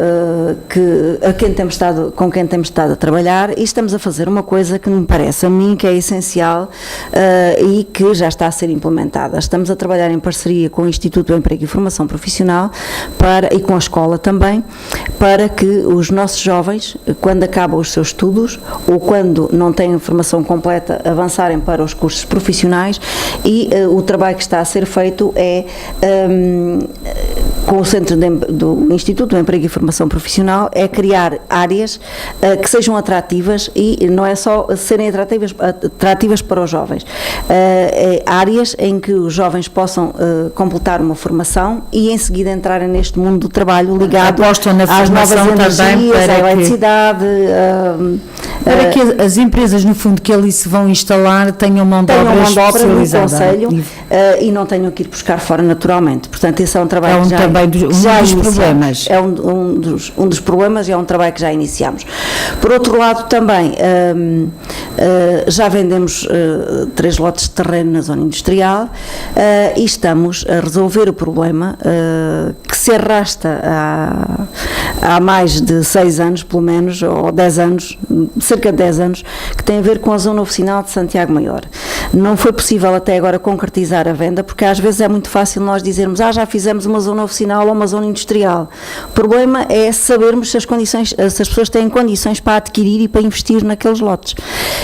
com quem temos estado a trabalhar, e estamos a fazer uma coisa que me parece a mim que é essencial e que já está a ser implementada. Estamos a trabalhar em parceria com o Instituto do Emprego e Formação Profissional e com a escola também, para que os nossos jovens, quando acabam os seus estudos ou quando não têm a formação completa, avançarem para os cursos profissionais. E o trabalho que está a ser feito é com o Centro do Instituto do Emprego e Formação Profissional, é criar áreas que sejam atrativas, e não é só serem atrativas para os jovens, áreas em que os jovens possam completar uma formação e em seguida entrarem neste mundo do trabalho ligado às novas energias, à eletricidade. Para que as empresas, no fundo, que ali se vão instalar tenham mão de obra especializada no Conselho e não tenham que ir buscar fora naturalmente. Portanto, esse é um trabalho que já dos problemas. É um dos problemas, e é um trabalho que já iniciamos. Por outro lado, também já vendemos 3 lotes de terreno na zona industrial e estamos a resolver o problema que se arrasta há mais de 6 anos, pelo menos, ou 10 anos, cerca de 10 anos, que tem a ver com a zona oficinal de Santiago Maior. Não foi possível até agora concretizar a venda, porque às vezes é muito fácil nós dizermos, já fizemos uma zona oficinal ou uma zona industrial. O problema é sabermos se as pessoas têm condições para adquirir e para investir naqueles lotes.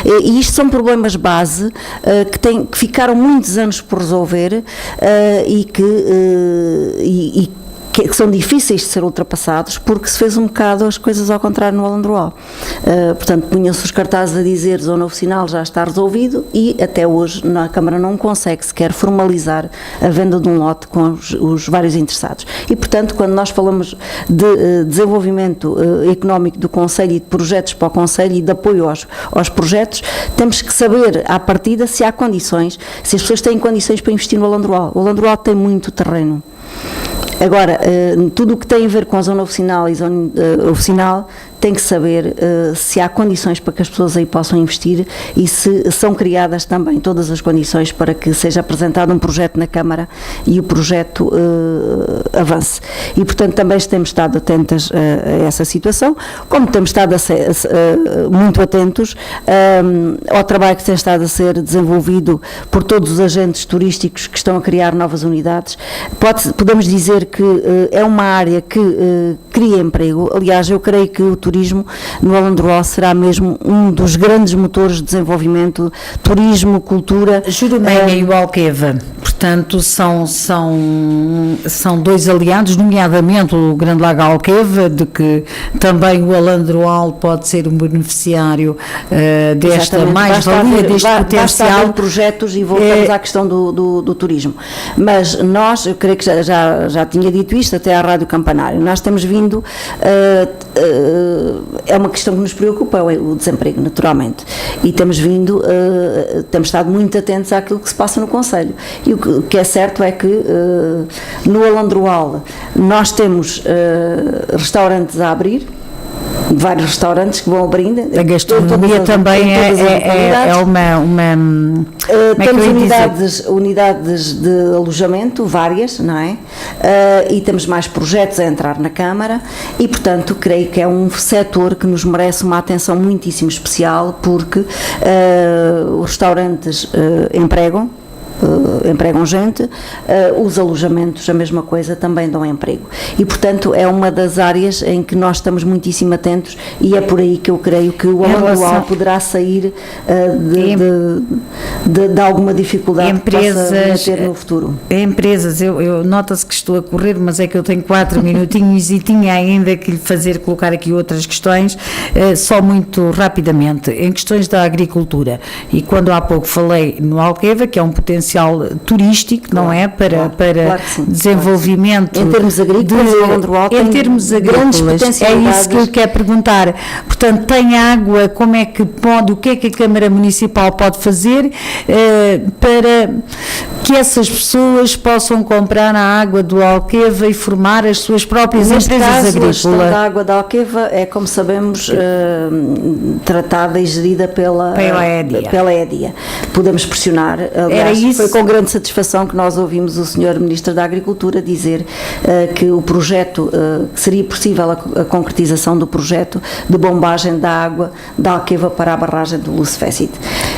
E isto são problemas base que ficaram muitos anos por resolver e que são difíceis de ser ultrapassados, porque se fez um bocado as coisas ao contrário no Alandroal. Portanto, punham-se os cartazes a dizer zona oficinal já está resolvido, e até hoje a Câmara não consegue sequer formalizar a venda de um lote com os vários interessados. E, portanto, quando nós falamos de desenvolvimento económico do Conselho e de projetos para o Conselho e de apoio aos projetos, temos que saber à partida se há condições, se as pessoas têm condições para investir no Alandroal. O Alandroal tem muito terreno. Agora, tudo o que tem a ver com a zona oficinal e zona oficinal tem que saber se há condições para que as pessoas aí possam investir e se são criadas também todas as condições para que seja apresentado um projeto na Câmara e o projeto avance. E, portanto, também temos estado atentas a essa situação, como temos estado muito atentos ao trabalho que tem estado a ser desenvolvido por todos os agentes turísticos que estão a criar novas unidades. Podemos dizer que é uma área que cria emprego. Aliás, eu creio que o turismo no Alandroal será mesmo um dos grandes motores de desenvolvimento, turismo, cultura. Jurumenha e o Alqueva, portanto, são 2 aliados, nomeadamente o Grande Lago Alqueva, de que também o Alandroal pode ser um beneficiário desta mais-valia, deste potencial. Basta haver projetos, e voltamos à questão do turismo. Mas nós, eu creio que já tinha dito isto até à Rádio Campanário, nós temos vindo, é uma questão que nos preocupa, é o desemprego, naturalmente, e temos estado muito atentos àquilo que se passa no Conselho. E o que é certo é que no Alandroal nós temos restaurantes a abrir, vários restaurantes que vão abrindo. A gastronomia também é uma temos unidades de alojamento, várias, não é? E temos mais projetos a entrar na Câmara e, portanto, creio que é um setor que nos merece uma atenção muitíssimo especial, porque os restaurantes empregam gente, os alojamentos, a mesma coisa, também dão emprego. E, portanto, é uma das áreas em que nós estamos muitíssimo atentos, e é por aí que eu creio que o Alandroal poderá sair de alguma dificuldade que possa ter no futuro. Empresas, eu nota-se que estou a correr, mas é que eu tenho 4 minutinhos e tinha ainda que lhe colocar aqui outras questões, só muito rapidamente, em questões da agricultura, e quando há pouco falei no Alqueva, que é um potencial turístico, claro, não é? Para sim, desenvolvimento. Em termos agrícolas, o Alandroal tem grandes potencialidades. É isso que eu quero perguntar. Portanto, tem água, como é que pode, o que é que a Câmara Municipal pode fazer para que que essas pessoas possam comprar a água do Alqueva e formar as suas próprias empresas agrícolas. A gestão da água da Alqueva é, como sabemos, tratada e gerida pela EDIA. Podemos pressionar, aliás, foi com grande satisfação que nós ouvimos o Sr. Ministro da Agricultura dizer que o projeto, que seria possível a concretização do projeto de bombagem da água da Alqueva para a barragem do Lucefécit.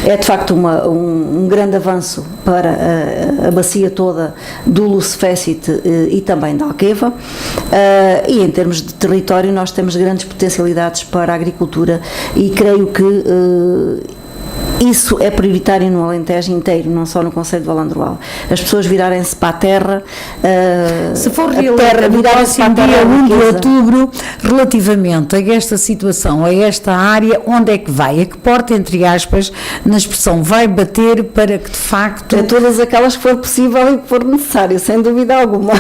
É de facto um grande avanço para a bacia toda do Lucefécit e também da Alqueva, e em termos de território nós temos grandes potencialidades para a agricultura e creio que isso é prioritário no Alentejo inteiro, não só no concelho de Valandroal. As pessoas virarem-se para a terra, se for reeleita no próximo dia 1 de outubro, relativamente a esta situação, a esta área, onde é que vai? A que porta, entre aspas, na expressão, vai bater para que de facto... A todas aquelas que for possível e que for necessário, sem dúvida alguma.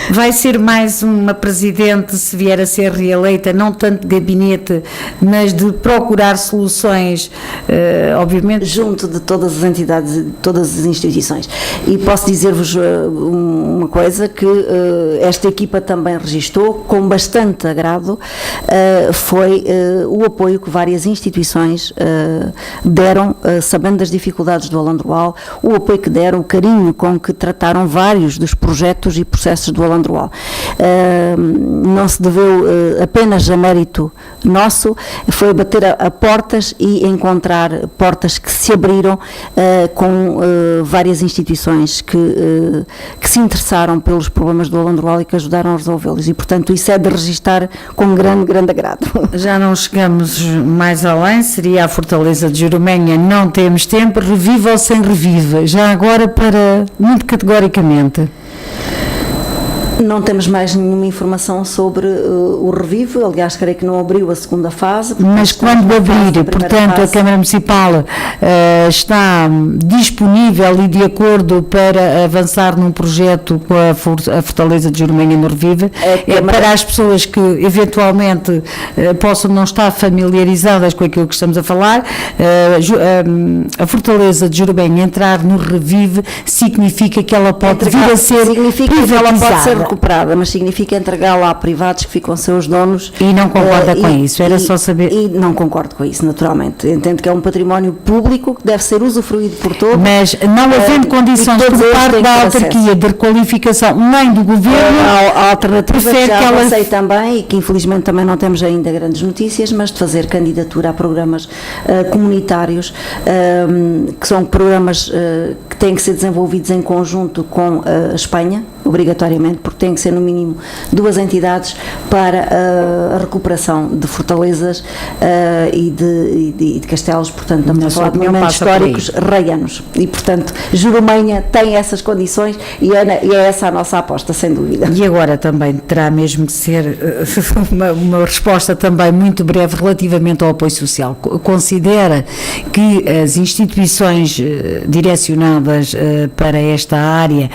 Vai ser mais uma presidente, se vier a ser reeleita, não tanto de gabinete, mas de procurar soluções, obviamente... Junto de todas as entidades e de todas as instituições. E posso dizer-vos uma coisa, que esta equipa também registou, com bastante agrado, foi o apoio que várias instituições deram, sabendo das dificuldades do Alandroal, o apoio que deram, o carinho com que trataram vários dos projetos e processos do Alandroal. Não se deveu apenas a mérito nosso, foi bater a portas e encontrar portas que se abriram com várias instituições que se interessaram pelos problemas do Alandroal e que ajudaram a resolvê-los, e portanto isso é de registar com grande agrado. Já não chegamos mais além, seria a Fortaleza de Jurumenha, não temos tempo, reviva ou sem reviva, já agora para, muito categoricamente. Não temos mais nenhuma informação sobre o revive, aliás, creio que não abriu a segunda fase. Mas quando abrir, portanto, a Câmara Municipal está disponível e de acordo para avançar num projeto com a Fortaleza de Jurumenha no revive, para as pessoas que eventualmente possam não estar familiarizadas com aquilo que estamos a falar, a Fortaleza de Jurumenha entrar no revive significa que ela pode vir a ser privatizada. Recuperada, mas significa entregá-la a privados que ficam seus donos. E não concorda com isso? Era só saber. E não concordo com isso, naturalmente. Entendo que é um património público que deve ser usufruído por todos. Mas não havendo condições por parte da autarquia de requalificação, nem do governo, a alternativa que já avancei também, e que infelizmente também não temos ainda grandes notícias, mas de fazer candidatura a programas comunitários, que são programas que têm que ser desenvolvidos em conjunto com a Espanha, obrigatoriamente, porque tem que ser no mínimo 2 entidades para a recuperação de fortalezas e de castelos, portanto estamos a falar de monumentos históricos reianos, e portanto Jurumenha tem essas condições e é essa a nossa aposta, sem dúvida. E agora também terá mesmo que ser uma resposta também muito breve relativamente ao apoio social. Considera que as instituições direcionadas para esta área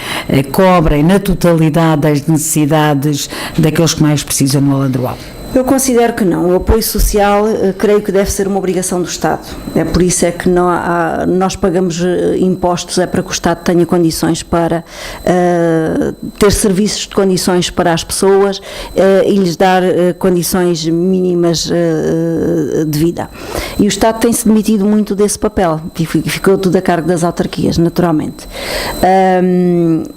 cobrem na totalidade das necessidades daqueles que mais precisam no Alandroal? Eu considero que não. O apoio social creio que deve ser uma obrigação do Estado. É por isso é que nós pagamos impostos, é para que o Estado tenha condições para ter serviços de condições para as pessoas e lhes dar condições mínimas de vida. E o Estado tem-se demitido muito desse papel, e ficou tudo a cargo das autarquias, naturalmente.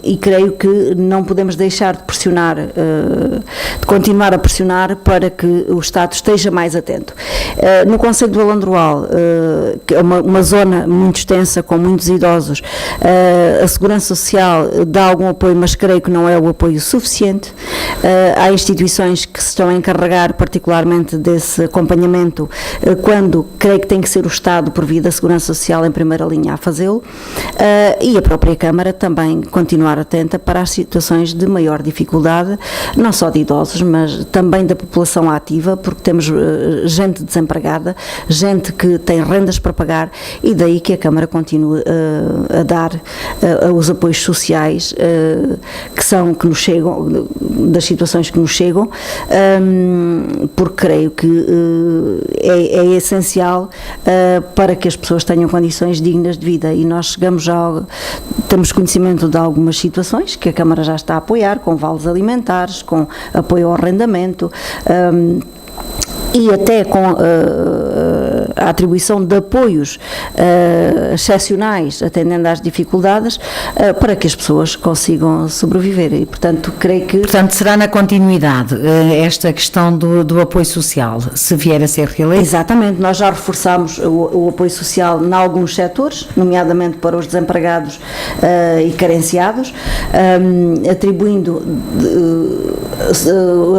E creio que não podemos deixar de pressionar, de continuar a pressionar para que o Estado esteja mais atento. No concelho do Alandroal, que é uma zona muito extensa, com muitos idosos, a Segurança Social dá algum apoio, mas creio que não é o apoio suficiente. Há instituições que se estão a encarregar particularmente desse acompanhamento, quando creio que tem que ser o Estado, por via da Segurança Social, em primeira linha a fazê-lo, e a própria Câmara também continuar atenta para as situações de maior dificuldade, não só de idosos, mas também da população população ativa, porque temos gente desempregada, gente que tem rendas para pagar, e daí que a Câmara continue a dar os apoios sociais que nos chegam, das situações que nos chegam, porque creio que é essencial para que as pessoas tenham condições dignas de vida, e nós temos conhecimento de algumas situações que a Câmara já está a apoiar, com vales alimentares, com apoio ao arrendamento, e até com a atribuição de apoios excepcionais, atendendo às dificuldades, para que as pessoas consigam sobreviver, e portanto creio que... Portanto, será na continuidade esta questão do apoio social, se vier a ser reeleito? Exatamente, nós já reforçamos o apoio social em alguns setores, nomeadamente para os desempregados e carenciados, atribuindo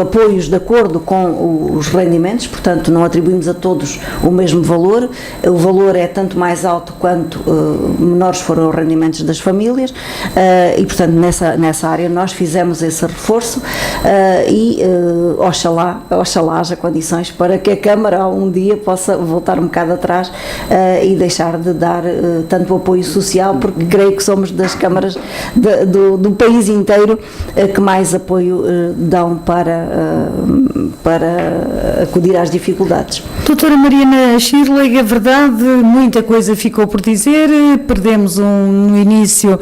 apoios de acordo com os rendimentos, portanto não atribuímos a todos o mesmo valor, o valor é tanto mais alto quanto menores foram os rendimentos das famílias, e portanto nessa área nós fizemos esse reforço, e oxalá haja condições para que a Câmara um dia possa voltar um bocado atrás e deixar de dar tanto apoio social, porque creio que somos das câmaras do país inteiro que mais apoio dão para acudir às dificuldades. Doutora Mariana Shirley, é verdade, muita coisa ficou por dizer, perdemos no início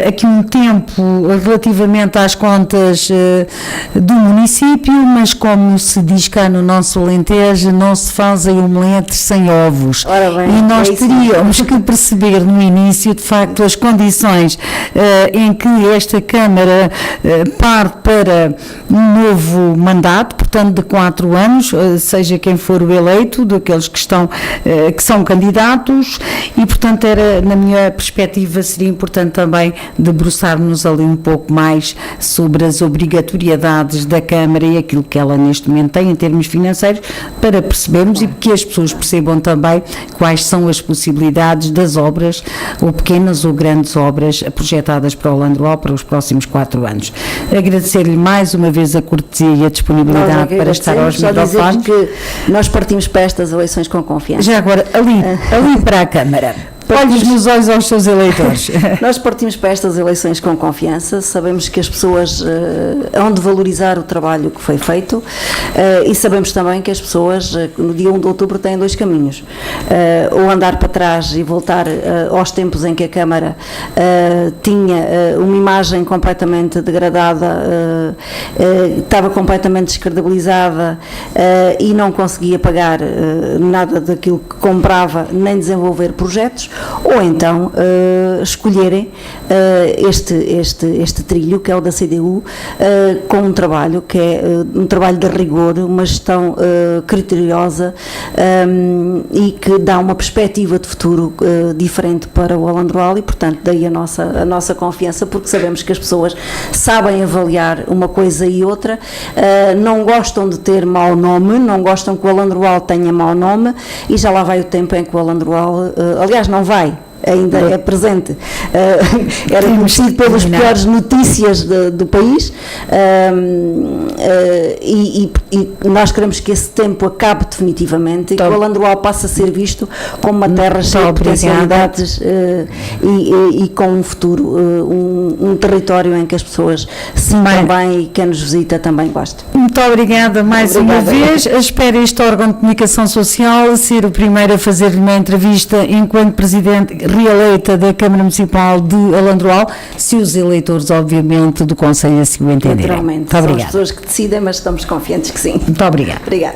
aqui um tempo relativamente às contas do município, mas como se diz cá no nosso Alentejo, não se fazem omeletes sem ovos. Ora bem, e nós teríamos que perceber no início, de facto, as condições em que esta Câmara parte para um novo mandato, portanto de 4 anos, seja quem for o eleito, daqueles que são candidatos, e portanto na minha perspectiva seria importante também debruçarmos ali um pouco mais sobre as obrigatoriedades da Câmara e aquilo que ela neste momento tem em termos financeiros, para percebermos e que as pessoas percebam também quais são as possibilidades das obras, ou pequenas ou grandes obras projetadas para o Landroal para os próximos 4 anos. Agradecer-lhe mais uma vez a cortesia e a disponibilidade para estar aos microfones. Que nós partimos para estas eleições com confiança. Já agora, ali para a Câmara. Olhos nos olhos aos seus eleitores. Nós partimos para estas eleições com confiança, sabemos que as pessoas hão de valorizar o trabalho que foi feito, e sabemos também que as pessoas no dia 1 de outubro têm 2 caminhos, ou andar para trás e voltar aos tempos em que a Câmara tinha uma imagem completamente degradada, estava completamente descredibilizada e não conseguia pagar nada daquilo que comprava, nem desenvolver projetos, ou então escolherem este trilho, que é o da CDU, com um trabalho que é um trabalho de rigor, uma gestão criteriosa, e que dá uma perspectiva de futuro diferente para o Alandroal, e portanto daí a nossa confiança, porque sabemos que as pessoas sabem avaliar uma coisa e outra, não gostam de ter mau nome, não gostam que o Alandroal tenha mau nome, e já lá vai o tempo em que o Alandroal, aliás não vai, ainda é presente, era conhecido pelas piores notícias do país, e nós queremos que esse tempo acabe definitivamente, e que o Alandroal passe a ser visto como uma terra cheia de potencialidades, e com um futuro, um território em que as pessoas se sintam bem e quem nos visita também goste. Muito obrigada mais uma vez. Espero este órgão de comunicação social ser o primeiro a fazer-lhe uma entrevista enquanto Presidente reeleita da Câmara Municipal de Alandroal, se os eleitores, obviamente, do Conselho assim o entenderem. Naturalmente, muito obrigada. São as pessoas que decidem, mas estamos confiantes que sim. Muito obrigada. Obrigada.